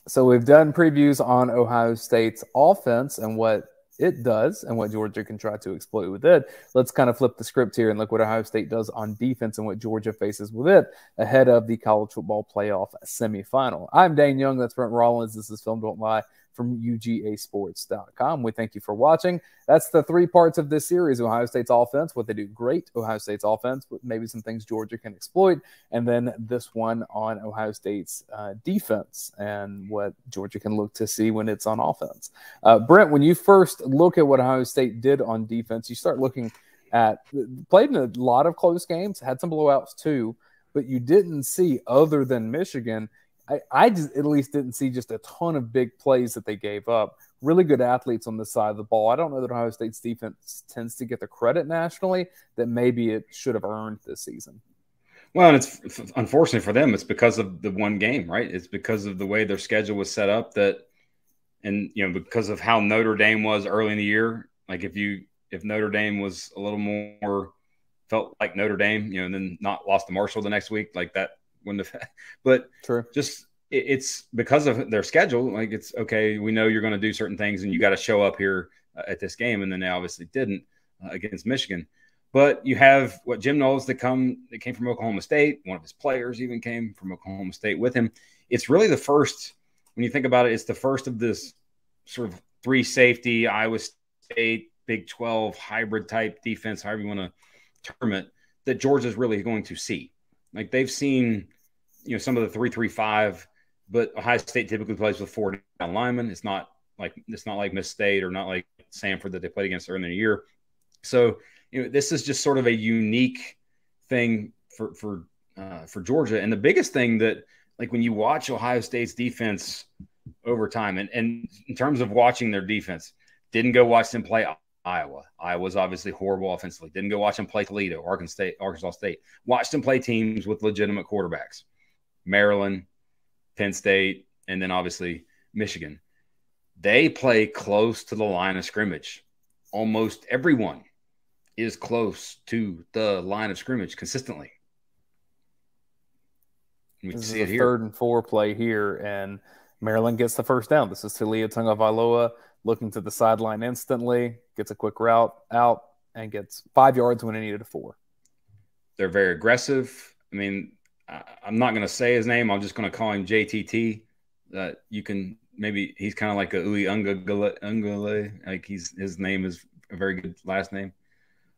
So we've done previews on Ohio State's offense and what it does and what Georgia can try to exploit with it. Let's kind of flip the script here and look what Ohio State does on defense and what Georgia faces with it ahead of the college football playoff semifinal. I'm Dayne Young. That's Brent Rollins. This is Film Don't Lie from UGAsports.com. We thank you for watching. That's the three parts of this series: Ohio State's offense, what they do great, Ohio State's offense, but maybe some things Georgia can exploit, and then this one on Ohio State's defense and what Georgia can look to see when it's on offense. Brent, when you first look at what Ohio State did on defense, you start looking at, played in a lot of close games, had some blowouts too, but you didn't see, other than Michigan, I just at least didn't see just a ton of big plays that they gave up. Really good athletes on the side of the ball. I don't know that Ohio State's defense tends to get the credit nationally that maybe it should have earned this season. Well, and it's unfortunate for them. It's because of the one game, right? It's because of the way their schedule was set up and because of how Notre Dame was early in the year. Like if Notre Dame was a little more felt like Notre Dame, and then not lost to Marshall the next week, like that wouldn't have. But True. Just it's because of their schedule. Like, it's okay. We know you're going to do certain things, and you got to show up here at this game, and then they obviously didn't against Michigan. But you have what Jim Knowles that came from Oklahoma State. One of his players even came from Oklahoma State with him. It's really the first, when you think about it, it's the first of this sort of three safety Iowa State Big 12 hybrid type defense, however you want to term it, that Georgia's really going to see. Like, they've seen, some of the 3-3-5, but Ohio State typically plays with 4 down linemen. It's not like Miss State or not like Samford that they played against earlier in the year. So, this is just sort of a unique thing for Georgia. And the biggest thing that, like, when you watch Ohio State's defense over time, and in terms of watching their defense, didn't go watch them play Iowa. Iowa's obviously horrible offensively. Didn't go watch them play Toledo, Arkansas State. Watched them play teams with legitimate quarterbacks. Maryland, Penn State, and then obviously Michigan. They play close to the line of scrimmage. Almost everyone is close to the line of scrimmage consistently. We can see it here. 3rd and 4 play here, and Maryland gets the first down. This is Talia Tagovailoa looking to the sideline instantly, gets a quick route out, and gets 5 yards when he needed a 4. They're very aggressive. I mean, I'm not going to say his name. I'm just going to call him JTT. You can maybe – he's kind of like a Uli Ungale. Like, his name is a very good last name.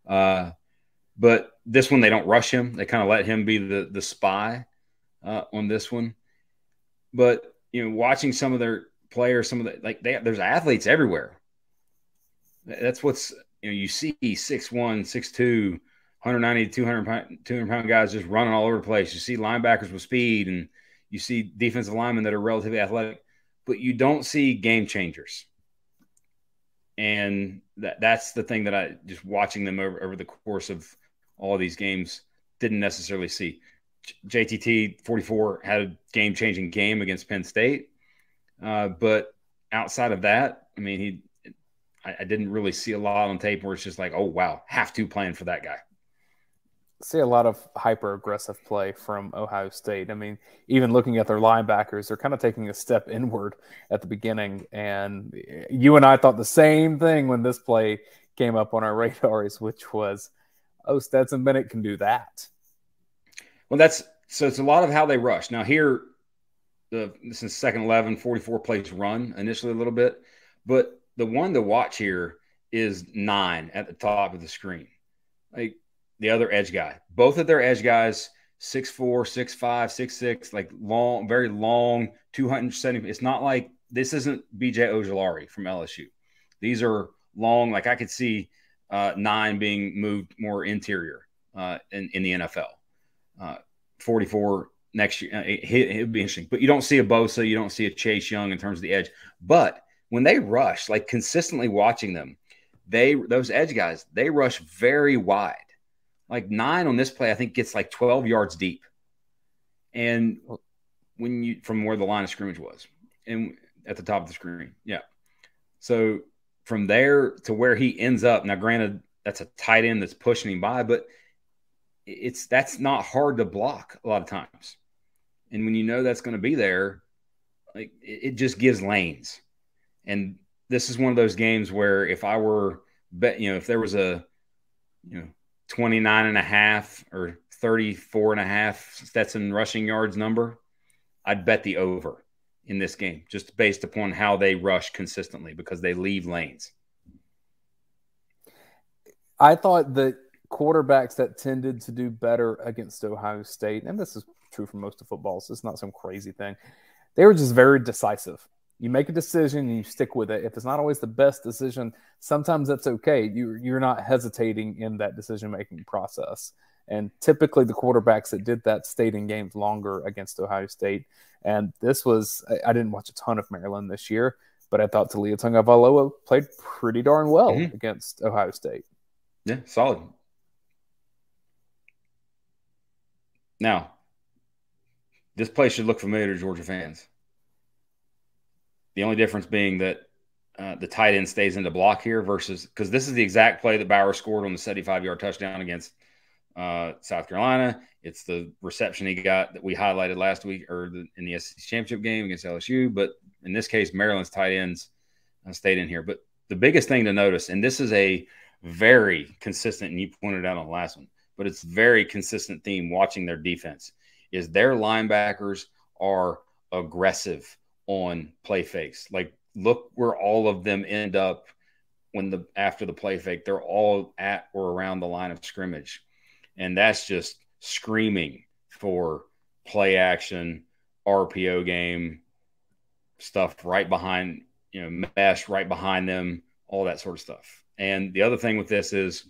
But this one, they don't rush him. They kind of let him be the spy on this one. But, watching some of their players, there's athletes everywhere. That's what's, you see 6'1", 6'2", 190, 200-pound guys just running all over the place. You see linebackers with speed, and you see defensive linemen that are relatively athletic, but you don't see game changers. And that's the thing that I, just watching them over the course of all these games, didn't necessarily see. JTT 44 had a game-changing game against Penn State. But outside of that, I mean, I didn't really see a lot on tape where it's just like, oh, wow, have to plan for that guy. See a lot of hyper-aggressive play from Ohio State. I mean, even looking at their linebackers, they're kind of taking a step inward at the beginning. And you and I thought the same thing when this play came up on our radars, which was, oh, Stetson Bennett can do that. Well, so it's a lot of how they rush. Now here, this is 2nd 11, 44 plays run initially a little bit. But the one to watch here is 9 at the top of the screen. Like, the other edge guy. Both of their edge guys, 6'4", 6'5", 6'6", like long, very long, 270. It's not like, this isn't B.J. Ojulari from LSU. These are long, like I could see 9 being moved more interior in the NFL. 44 next year, it would be interesting. But you don't see a Bosa, you don't see a Chase Young in terms of the edge. But when they rush, like consistently watching them, those edge guys, they rush very wide. Like 9 on this play, I think gets like 12 yards deep. And from where the line of scrimmage was, and at the top of the screen. Yeah. So from there to where he ends up, now granted, that's a tight end that's pushing him by, but that's not hard to block a lot of times. And when you know that's going to be there, like it just gives lanes. And this is one of those games where if I were if there was a 29.5 or 34.5 Stetson rushing yards number, I'd bet the over in this game, just based upon how they rush consistently because they leave lanes. I thought that quarterbacks that tended to do better against Ohio State, and this is true for most of football, so it's not some crazy thing, they were just very decisive. You make a decision and you stick with it. If it's not always the best decision, sometimes that's okay. You're not hesitating in that decision-making process. And typically the quarterbacks that did that stayed in games longer against Ohio State. And this was – I didn't watch a ton of Maryland this year, but I thought Taulia Tagovailoa played pretty darn well against Ohio State. Yeah, solid. Now, this play should look familiar to Georgia fans. The only difference being that the tight end stays into block here versus – because this is the exact play that Bauer scored on the 75-yard touchdown against South Carolina. It's the reception he got that we highlighted last week in the SEC championship game against LSU. But in this case, Maryland's tight ends stayed in here. But the biggest thing to notice, and this is a very consistent, and you pointed out on the last one, but it's very consistent theme watching their defense, is their linebackers are aggressive on play fakes. Like, look where all of them end up after the play fake. They're all at or around the line of scrimmage. And that's just screaming for play action, RPO game stuff right behind, mesh right behind them, all that sort of stuff. And the other thing with this is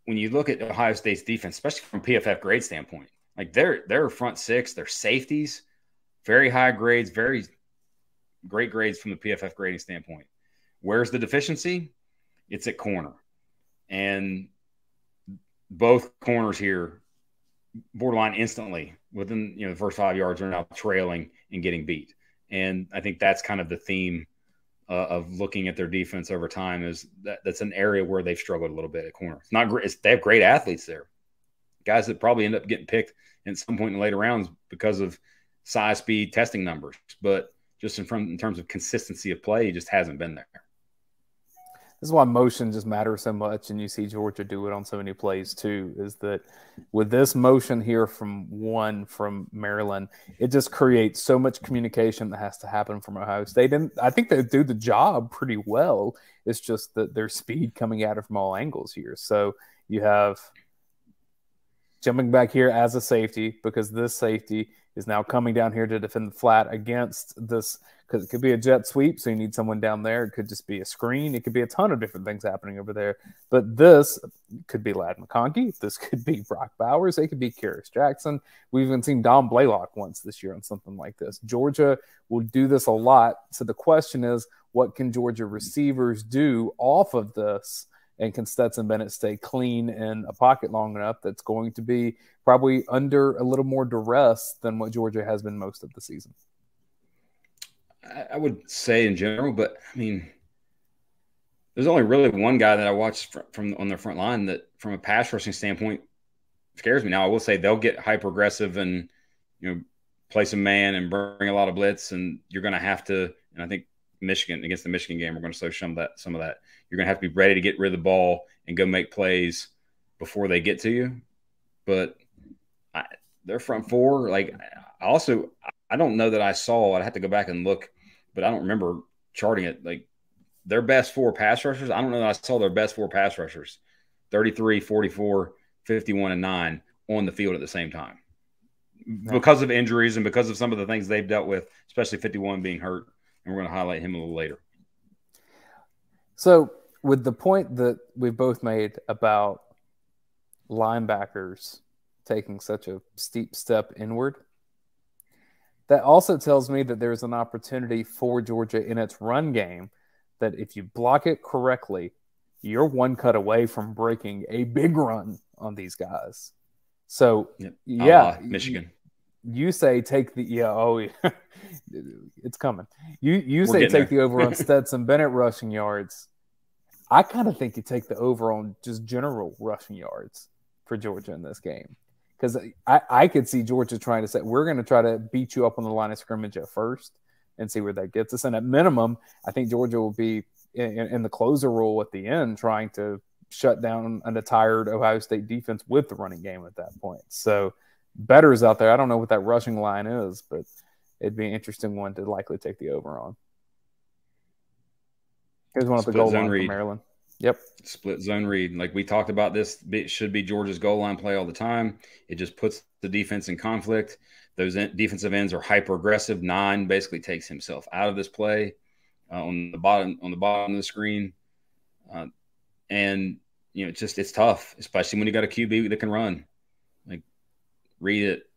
when you look at Ohio State's defense, especially from PFF grade standpoint, like their front six, their safeties, very high grades, very great grades from the PFF grading standpoint. Where's the deficiency? It's at corner. And both corners here, borderline instantly, within the first 5 yards, are now trailing and getting beat. And I think that's kind of the theme of looking at their defense over time, is that's an area where they've struggled a little bit at corner. It's not great. They have great athletes there, guys that probably end up getting picked at some point in the later rounds because of size, speed, testing numbers. But just in terms of consistency of play, it just hasn't been there. This is why motion just matters so much, and you see Georgia do it on so many plays too, is that with this motion here from Maryland, it just creates so much communication that has to happen from Ohio State. And I think they do the job pretty well. It's just that their speed coming at it from all angles here. So you have jumping back here as a safety, because this safety is now coming down here to defend the flat against this, because it could be a jet sweep, so you need someone down there. It could just be a screen. It could be a ton of different things happening over there. But this could be Ladd McConkey. This could be Brock Bowers. It could be Kyrus Jackson. We've even seen Dom Blaylock once this year on something like this. Georgia will do this a lot. So the question is, what can Georgia receivers do off of this? And can Stetson Bennett stay clean in a pocket long enough that's going to be probably under a little more duress than what Georgia has been most of the season? I would say in general, but I mean, there's only really one guy that I watched from on their front line that, from a pass rushing standpoint, scares me. Now, I will say they'll get hyper aggressive and play some man and bring a lot of blitz, and you're going to have to. And I think against the Michigan game, we're going to show some of that. You're going to have to be ready to get rid of the ball and go make plays before they get to you. But their front four, like, I don't know that I saw. I'd have to go back and look, but I don't remember charting it. Like, their best four pass rushers, I don't know that I saw their best four pass rushers, 33, 44, 51, and 9 on the field at the same time. Right. Because of injuries and because of some of the things they've dealt with, especially 51 being hurt. And we're going to highlight him a little later. So with the point that we both made about linebackers taking such a steep step inward, that also tells me that there's an opportunity for Georgia in its run game that if you block it correctly, you're one cut away from breaking a big run on these guys. So, yeah. Michigan. You say take the it's coming. You say take the over on Stetson Bennett rushing yards. I kind of think you take the over on just general rushing yards for Georgia in this game, because I could see Georgia trying to say, we're going to try to beat you up on the line of scrimmage at first and see where that gets us. And at minimum, I think Georgia will be in the closer role at the end, trying to shut down a tired Ohio State defense with the running game at that point. So bettors out there, I don't know what that rushing line is, but it'd be an interesting one to likely take the over on. Here's one at the goal line for Maryland. Yep. Split zone read. Like we talked about this, it should be Georgia's goal line play all the time. It just puts the defense in conflict. Those defensive ends are hyper aggressive. 9 basically takes himself out of this play on the bottom of the screen. And it's tough, especially when you got a QB that can run. Like, read it.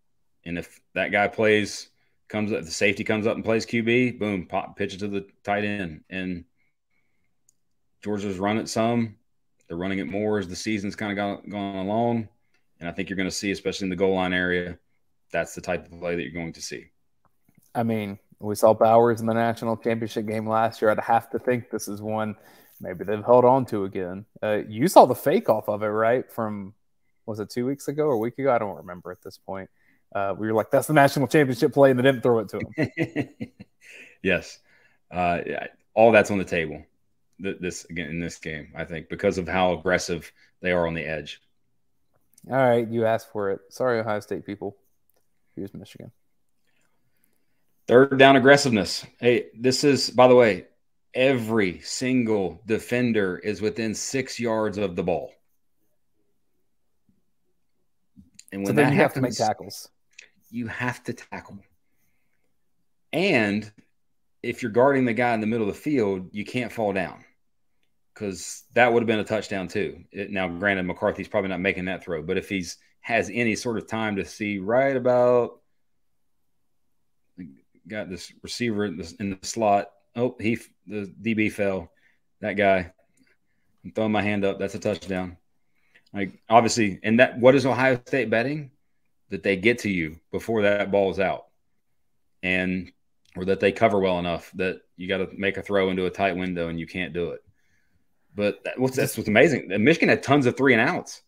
And if that guy the safety comes up and plays QB, boom, pitch it to the tight end. And Georgia's run it some. They're running it more as the season's kind of gone along. And I think you're going to see, especially in the goal line area, that's the type of play that you're going to see. I mean, we saw Bowers in the national championship game last year. I'd have to think this is one maybe they've held on to again. You saw the fake off of it, right? From, was it 2 weeks ago or a week ago? I don't remember at this point. We were like, that's the national championship play, and they didn't throw it to him. Yes. All that's on the table in this game, I think, because of how aggressive they are on the edge. All right, you asked for it. Sorry, Ohio State people. Here's Michigan. Third down aggressiveness. Hey, this is, by the way, every single defender is within 6 yards of the ball. And when that happens, you have to make tackles. You have to tackle. And if you're guarding the guy in the middle of the field, you can't fall down, because that would have been a touchdown too. Now, granted, McCarthy's probably not making that throw, but if he's has any sort of time to see right about – got this receiver in the slot. Oh, the DB fell. That guy. I'm throwing my hand up. That's a touchdown. Like, obviously, and what is Ohio State betting? That they get to you before that ball's out, or that they cover well enough that you got to make a throw into a tight window and you can't do it. But that's what's amazing. Michigan had tons of 3-and-outs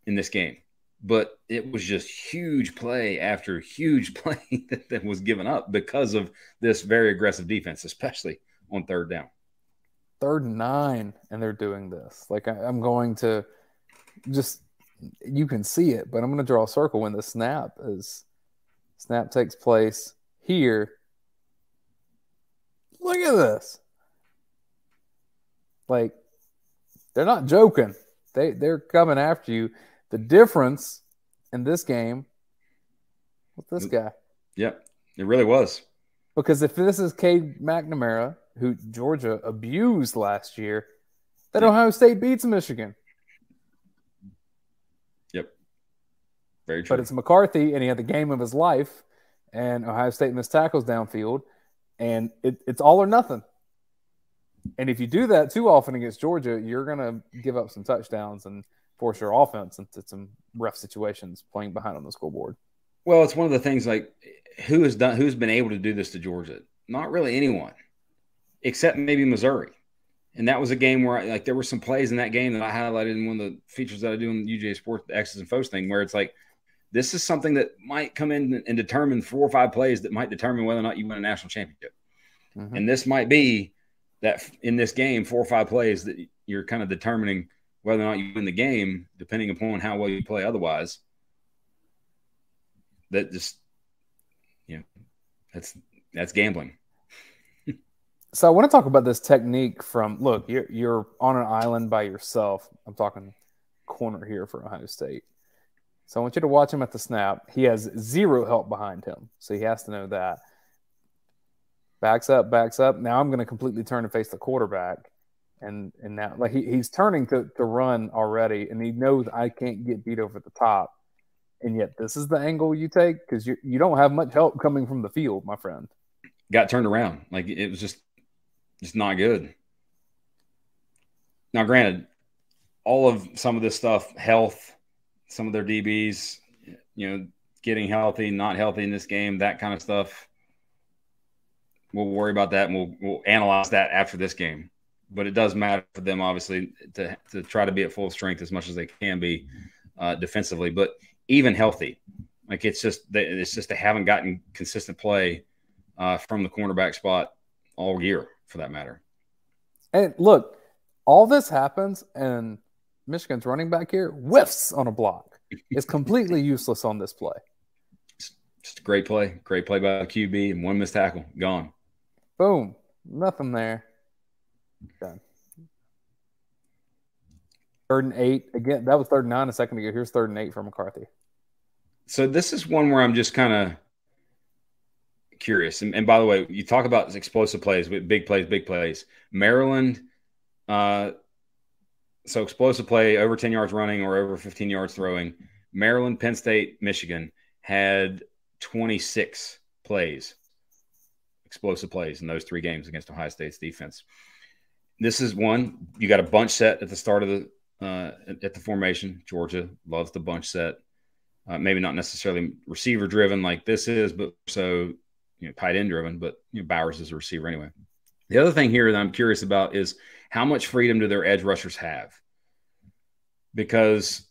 in this game, but it was just huge play after huge play that was given up because of this very aggressive defense, especially on third down. 3rd and 9, and they're doing this. Like, I'm going to just – you can see it, but I'm going to draw a circle when the snap takes place here. Look at this. Like, they're not joking. They're coming after you. The difference in this game with this guy. Yep, it really was. Because if this is Cade McNamara, who Georgia abused last year, then Ohio State beats Michigan. Yep. Very true. But it's McCarthy, and he had the game of his life, and Ohio State missed tackles downfield, and it's all or nothing. And if you do that too often against Georgia, you're going to give up some touchdowns and force your offense into some rough situations playing behind on the scoreboard. Well, it's one of the things, like, who's been able to do this to Georgia? Not really anyone, except maybe Missouri. And that was a game where there were some plays in that game that I highlighted in one of the features that I do in UGA Sports, the X's and Fo's thing, where it's like, this is something that might come in and determine 4 or 5 plays that might determine whether or not you win a national championship. Mm-hmm. And this might be that in this game, 4 or 5 plays that you're kind of determining whether or not you win the game, depending upon how well you play otherwise. That just, that's gambling. So I want to talk about this technique from, look, you're on an island by yourself. I'm talking corner here for Ohio State. So I want you to watch him at the snap. He has 0 help behind him, so he has to know that. Backs up. Now I'm going to completely turn and face the quarterback. And now, like, he's turning to run already, and he knows I can't get beat over the top. And yet this is the angle you take, because you don't have much help coming from the field, my friend. Got turned around. Like, it was just not good. Now, granted, some of this stuff, health, some of their DBs, getting healthy, not healthy in this game, that kind of stuff. We'll worry about that, and we'll analyze that after this game. But it does matter for them, obviously, to try to be at full strength as much as they can be defensively. But even healthy. Like it's just they haven't gotten consistent play from the cornerback spot all year, for that matter. And look, all this happens, and Michigan's running back here whiffs on a block. It's completely useless on this play. Just a great play by the QB, and one missed tackle, gone. Boom, nothing there. Done. 3rd and 8 again. That was 3rd and 9 a second ago. Here's 3rd and 8 for McCarthy. So this is one where I'm just kind of curious. And by the way, you talk about explosive plays, big plays. Maryland, so explosive play, over 10 yards running or over 15 yards throwing. Maryland, Penn State, Michigan had 26 plays, explosive plays in those 3 games against Ohio State's defense. This is one, you got a bunch set at the start of at the formation. Georgia loves the bunch set. Maybe not necessarily receiver driven like this is, but so tight end driven. But Bowers is a receiver anyway. The other thing here that I'm curious about is how much freedom do their edge rushers have? Because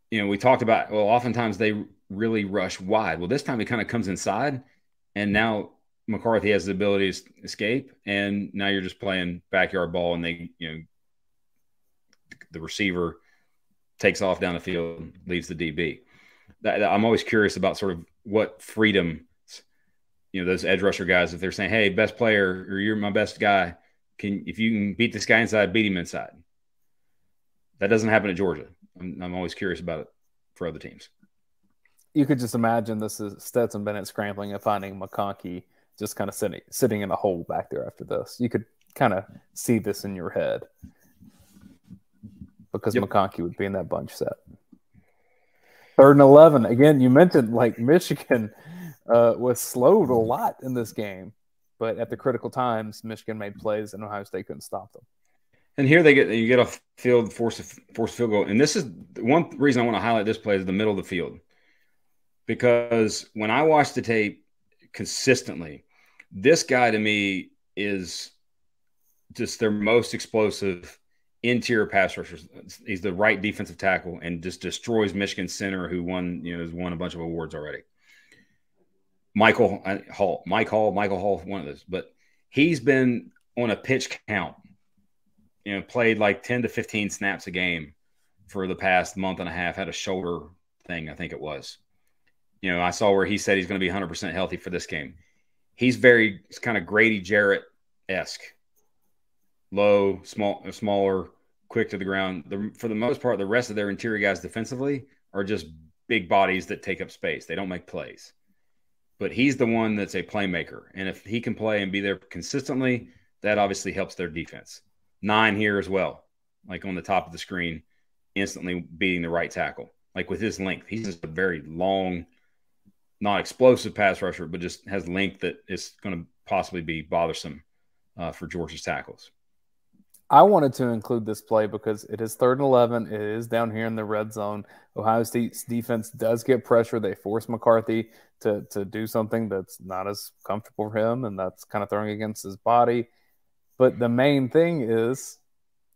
we talked about, well, oftentimes they really rush wide. Well, this time it kind of comes inside, and now McCarthy has the ability to escape, and now you're just playing backyard ball, and the receiver takes off down the field, leaves the DB. I'm always curious about sort of what freedom, those edge rusher guys, if they're saying, hey, best player, or you're my best guy, if you can beat this guy inside, beat him inside. That doesn't happen at Georgia. I'm always curious about it for other teams. You could just imagine this is Stetson Bennett scrambling and finding McConkey just kind of sitting in a hole back there after this. You could kind of see this in your head because McConkey would be in that bunch set. 3rd and 11. Again, you mentioned like Michigan was slowed a lot in this game, but at the critical times, Michigan made plays and Ohio State couldn't stop them. And here you get off field, force field goal. And this is one reason I want to highlight this play is the middle of the field. Because when I watch the tape consistently, this guy to me is just their most explosive interior pass rusher. He's the right defensive tackle and just destroys Michigan center, who has won a bunch of awards already. Michael Hall, one of those. But he's been on a pitch count, played like 10 to 15 snaps a game for the past month and a half, had a shoulder thing, I think it was. I saw where he said he's going to be 100% healthy for this game. He's it's kind of Grady Jarrett-esque. Low, smaller, quick to the ground. For the most part, the rest of their interior guys defensively are just big bodies that take up space. They don't make plays. But he's the one that's a playmaker. And if he can play and be there consistently, that obviously helps their defense. 9 here as well, like on the top of the screen, instantly beating the right tackle. Like with his length, he's just a very long, not explosive pass rusher, but just has length that is going to possibly be bothersome for Georgia's tackles. I wanted to include this play because it is 3rd and 11. It is down here in the red zone. Ohio State's defense does get pressure. They force McCarthy to do something that's not as comfortable for him, and that's kind of throwing against his body. But the main thing is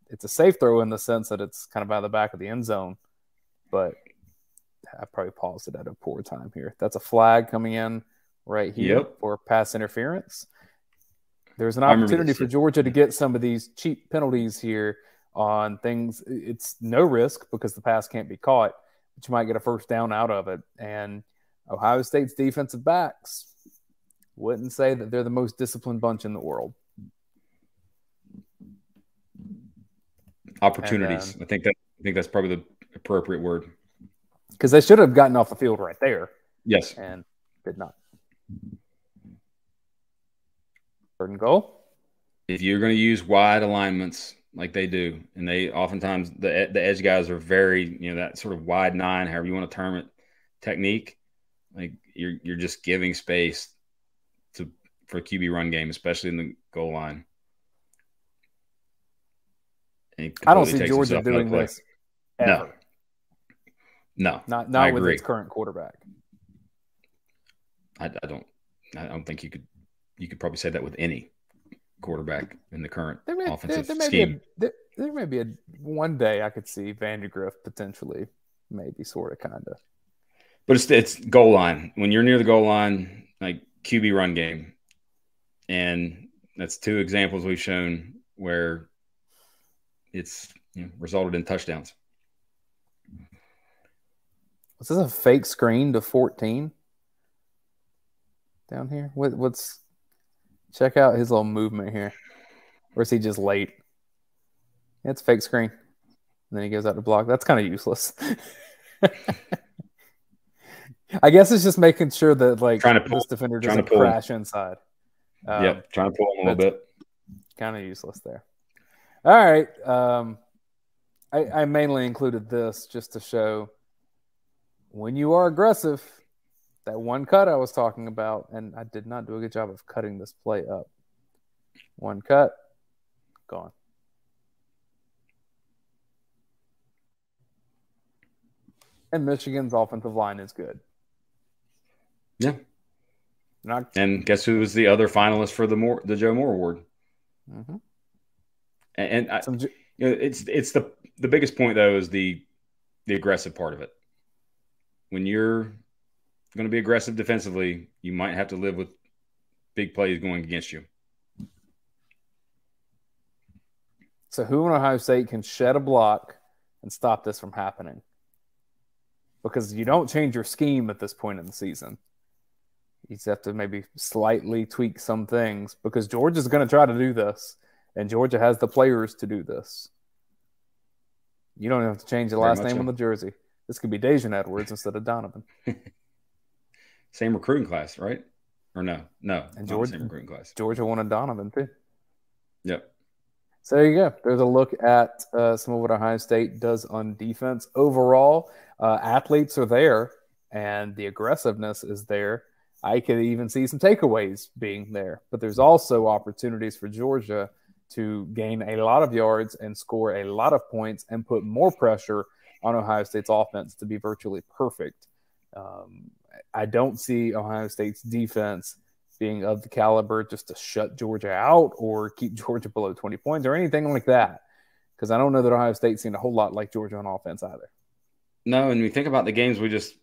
it's a safe throw in the sense that it's kind of out of the back of the end zone. But I probably paused it at a poor time here. That's a flag coming in right here for pass interference. There's an opportunity for Georgia to get some of these cheap penalties here on things. It's no risk because the pass can't be caught, but you might get a first down out of it. And Ohio State's defensive backs wouldn't say that they're the most disciplined bunch in the world. Opportunities. I think that's probably the appropriate word. Because they should have gotten off the field right there. Yes. And did not. 3rd and goal. If you're going to use wide alignments like they do, and they oftentimes the edge guys are very, that sort of wide 9, however you want to term it, technique, like you're just giving space for a QB run game, especially in the goal line. I don't see Georgia doing this ever. No, not with its current quarterback. I don't think you could probably say that with any quarterback in the current offensive scheme. There may be one day I could see Vandegrift potentially, maybe sort of kind of. But it's goal line. When you're near the goal line, like QB run game. And that's two examples we've shown where it's resulted in touchdowns. Was this a fake screen to 14 down here? What's check out his little movement here. Or is he just late? Yeah, it's a fake screen. And then he goes out to block. That's kind of useless. I guess it's just making sure that this defender doesn't crash inside. Trying to pull him a little bit. Kind of useless there. All right. I mainly included this just to show when you are aggressive, that one cut I was talking about, and I did not do a good job of cutting this play up. One cut, gone. And Michigan's offensive line is good. Yeah. And guess who was the other finalist for the Joe Moore Award? Mm-hmm. And it's the biggest point though is the aggressive part of it. When you're going to be aggressive defensively, you might have to live with big plays going against you. So who in Ohio State can shed a block and stop this from happening? Because you don't change your scheme at this point in the season. You just have to maybe slightly tweak some things because Georgia's going to try to do this, and Georgia has the players to do this. You don't have to change the last name on the jersey. This could be Dayne Edwards instead of Donovan. Same recruiting class, right? Or no? And Georgia, same recruiting class. Georgia wanted Donovan too. Yep. So there you go. There's a look at some of what Ohio State does on defense. Overall, athletes are there, and the aggressiveness is there. I could even see some takeaways being there. But there's also opportunities for Georgia to gain a lot of yards and score a lot of points and put more pressure on Ohio State's offense to be virtually perfect. I don't see Ohio State's defense being of the caliber just to shut Georgia out or keep Georgia below 20 points or anything like that. Because I don't know that Ohio State's seen a whole lot like Georgia on offense either. No, and we think about the games we just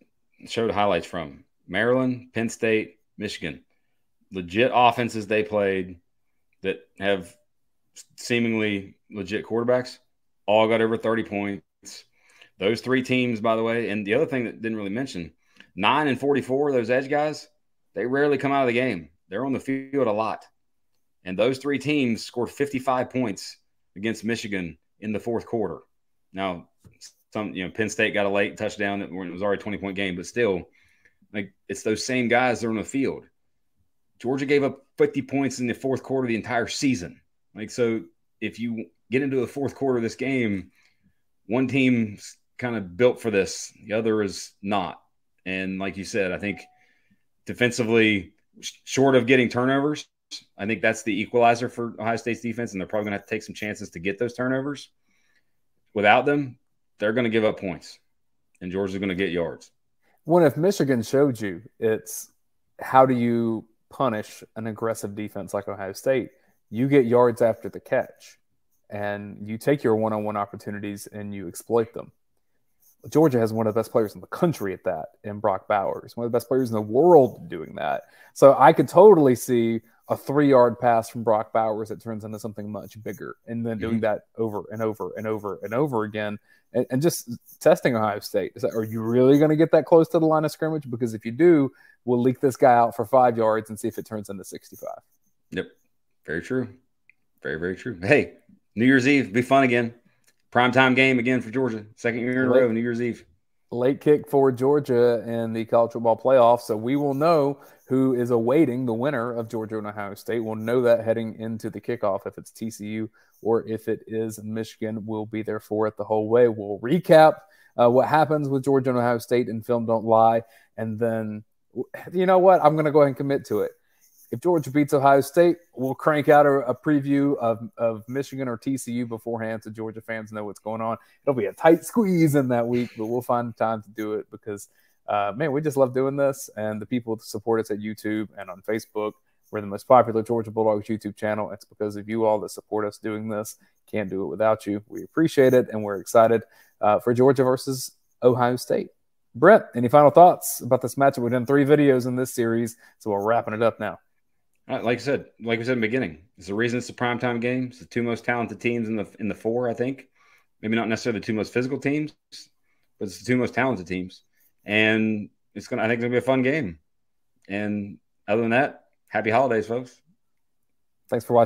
showed highlights from. Maryland, Penn State, Michigan. Legit offenses they played that have seemingly legit quarterbacks all got over 30 points. Those three teams, by the way, and the other thing that didn't really mention, 9 and 44, those edge guys, they rarely come out of the game. They're on the field a lot. And those three teams scored 55 points against Michigan in the fourth quarter. Now, Penn State got a late touchdown when it was already a 20-point game, but still, it's those same guys that are on the field. Georgia gave up 50 points in the fourth quarter of the entire season. So if you get into the fourth quarter of this game, one team's kind of built for this. The other is not. And like you said, I think defensively, short of getting turnovers, I think that's the equalizer for Ohio State's defense, and they're probably going to have to take some chances to get those turnovers. Without them, they're going to give up points, and Georgia's going to get yards. Well, if Michigan showed you, it's how do you punish an aggressive defense like Ohio State? You get yards after the catch, and you take your one-on-one opportunities and you exploit them. Georgia has one of the best players in the country at that in Brock Bowers, one of the best players in the world doing that. So I could totally see a 3-yard pass from Brock Bowers that turns into something much bigger, and then doing that over and over and over and over again, and just testing Ohio State. Are you really going to get that close to the line of scrimmage? Because if you do, we'll leak this guy out for 5 yards and see if it turns into 65. Yep. Very true. Very, very true. Hey, New Year's Eve, be fun again. Primetime game again for Georgia. Second year in a row, New Year's Eve. Late kick for Georgia in the college football playoff. So we will know who is awaiting the winner of Georgia and Ohio State. We'll know that heading into the kickoff. If it's TCU or if it is Michigan, we'll be there for it the whole way. We'll recap what happens with Georgia and Ohio State in Film Don't Lie. And then, you know what? I'm going to go ahead and commit to it. If Georgia beats Ohio State, we'll crank out a preview of Michigan or TCU beforehand so Georgia fans know what's going on. It'll be a tight squeeze in that week, but we'll find time to do it because, man, we just love doing this. And the people that support us at YouTube and on Facebook, we're the most popular Georgia Bulldogs YouTube channel. It's because of you all that support us doing this. Can't do it without you. We appreciate it, and we're excited for Georgia versus Ohio State. Brent, any final thoughts about this matchup? We've done 3 videos in this series, so we're wrapping it up now. Like we said in the beginning, it's the reason it's a primetime game. It's the 2 most talented teams in the 4, I think. Maybe not necessarily the 2 most physical teams, but it's the 2 most talented teams. And I think it's gonna be a fun game. And other than that, happy holidays, folks. Thanks for watching.